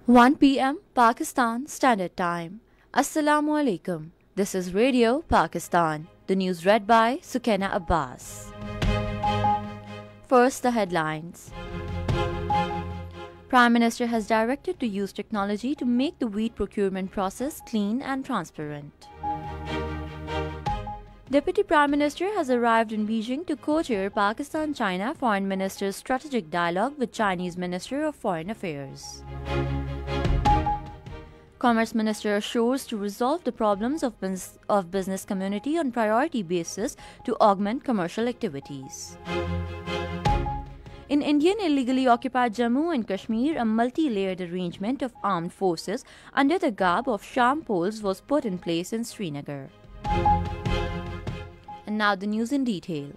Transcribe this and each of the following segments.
1 p.m. Pakistan Standard Time. Assalamu alaikum. This is Radio Pakistan. The news read by Sukaina Abbas. First, the headlines. Prime Minister has directed to use technology to make the wheat procurement process clean and transparent. Deputy Prime Minister has arrived in Beijing to co-chair Pakistan-China Foreign Minister's strategic dialogue with Chinese Minister of Foreign Affairs. Commerce Minister assures to resolve the problems of business community on priority basis to augment commercial activities. In Indian illegally occupied Jammu and Kashmir, a multi-layered arrangement of armed forces under the garb of sham poles was put in place in Srinagar. And now the news in detail.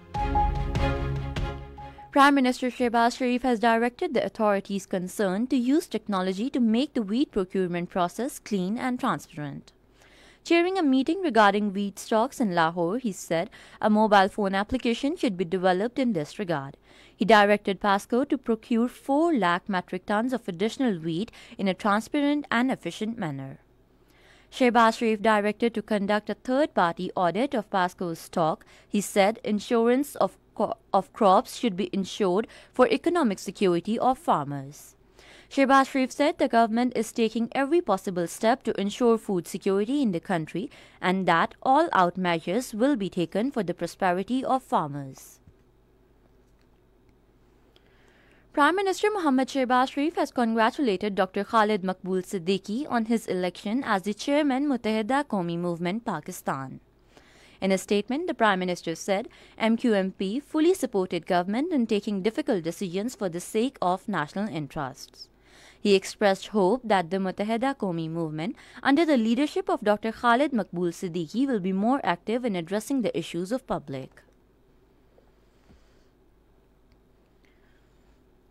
Prime Minister Shahbaz Sharif has directed the authorities concerned to use technology to make the wheat procurement process clean and transparent. Chairing a meeting regarding wheat stocks in Lahore, he said a mobile phone application should be developed in this regard. He directed PASCO to procure 4 lakh metric tons of additional wheat in a transparent and efficient manner. Shahbaz Sharif directed to conduct a third-party audit of PASCO's stock. He said insurance of crops should be ensured for economic security of farmers. Shahbaz Sharif said the government is taking every possible step to ensure food security in the country and that all-out measures will be taken for the prosperity of farmers. Prime Minister Mohammad Shahbaz Sharif has congratulated Dr. Khalid Maqbool Siddiqui on his election as the chairman Muttahida Qawmi Movement Pakistan. In a statement, the Prime Minister said MQMP fully supported government in taking difficult decisions for the sake of national interests. He expressed hope that the Muttahida Qawmi Movement, under the leadership of Dr. Khalid Maqbool Siddiqui, will be more active in addressing the issues of public.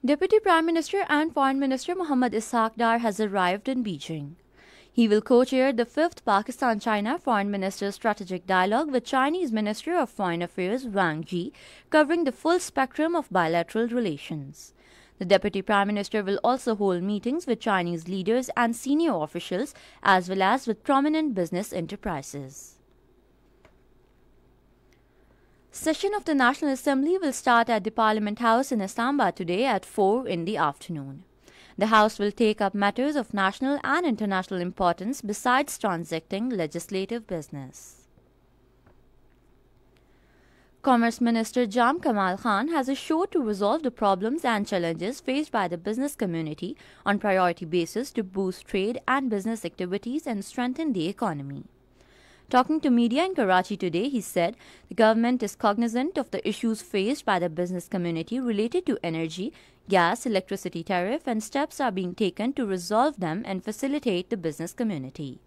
Deputy Prime Minister and Foreign Minister Muhammad Ishaq has arrived in Beijing. He will co-chair the 5th Pakistan-China Foreign Ministers Strategic Dialogue with Chinese Minister of Foreign Affairs Wang Yi, covering the full spectrum of bilateral relations. The Deputy Prime Minister will also hold meetings with Chinese leaders and senior officials as well as with prominent business enterprises. Session of the National Assembly will start at the Parliament House in Islamabad today at 4 in the afternoon. The House will take up matters of national and international importance besides transacting legislative business. Commerce Minister Jam Kamal Khan has assured to resolve the problems and challenges faced by the business community on priority basis to boost trade and business activities and strengthen the economy. Talking to media in Karachi today, he said the government is cognizant of the issues faced by the business community related to energy, gas, electricity tariff, and steps are being taken to resolve them and facilitate the business community.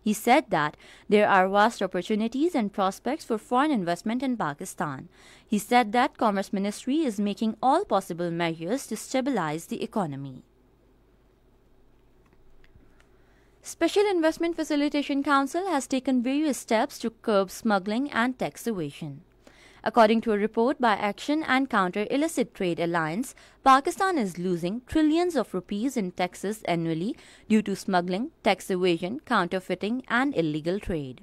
He said that there are vast opportunities and prospects for foreign investment in Pakistan. He said that Commerce Ministry is making all possible measures to stabilize the economy. Special Investment Facilitation Council has taken various steps to curb smuggling and tax evasion. According to a report by Action and Counter Illicit Trade Alliance, Pakistan is losing trillions of rupees in taxes annually due to smuggling, tax evasion, counterfeiting, and illegal trade.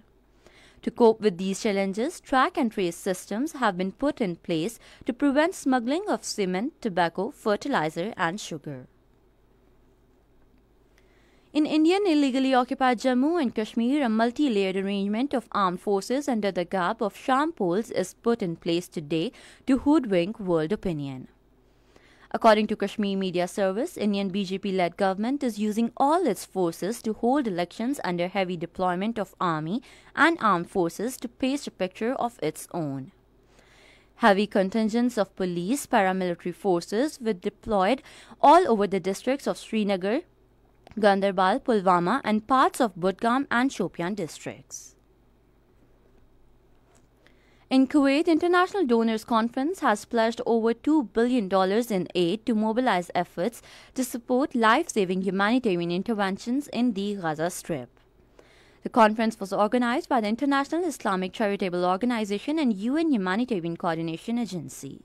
To cope with these challenges, track and trace systems have been put in place to prevent smuggling of cement, tobacco, fertilizer, and sugar. In Indian illegally occupied Jammu and Kashmir, a multi-layered arrangement of armed forces under the garb of sham poles is put in place today to hoodwink world opinion. According to Kashmir Media Service, Indian BJP-led government is using all its forces to hold elections under heavy deployment of army and armed forces to paste a picture of its own. Heavy contingents of police paramilitary forces were deployed all over the districts of Srinagar, Gandarbal, Pulwama, and parts of Budgam and Shopian districts. In Kuwait, International Donors Conference has pledged over $2 billion in aid to mobilize efforts to support life-saving humanitarian interventions in the Gaza Strip. The conference was organized by the International Islamic Charitable Organization and UN Humanitarian Coordination Agency.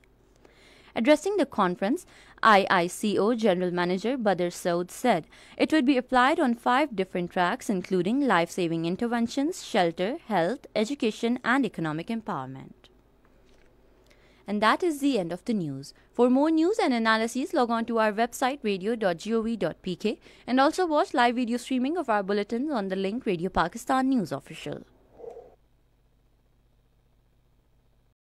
Addressing the conference, IICO General Manager Badr Saud said it would be applied on 5 different tracks including life-saving interventions, shelter, health, education and economic empowerment. And that is the end of the news. For more news and analyses, log on to our website radio.gov.pk and also watch live video streaming of our bulletins on the link Radio Pakistan News Official.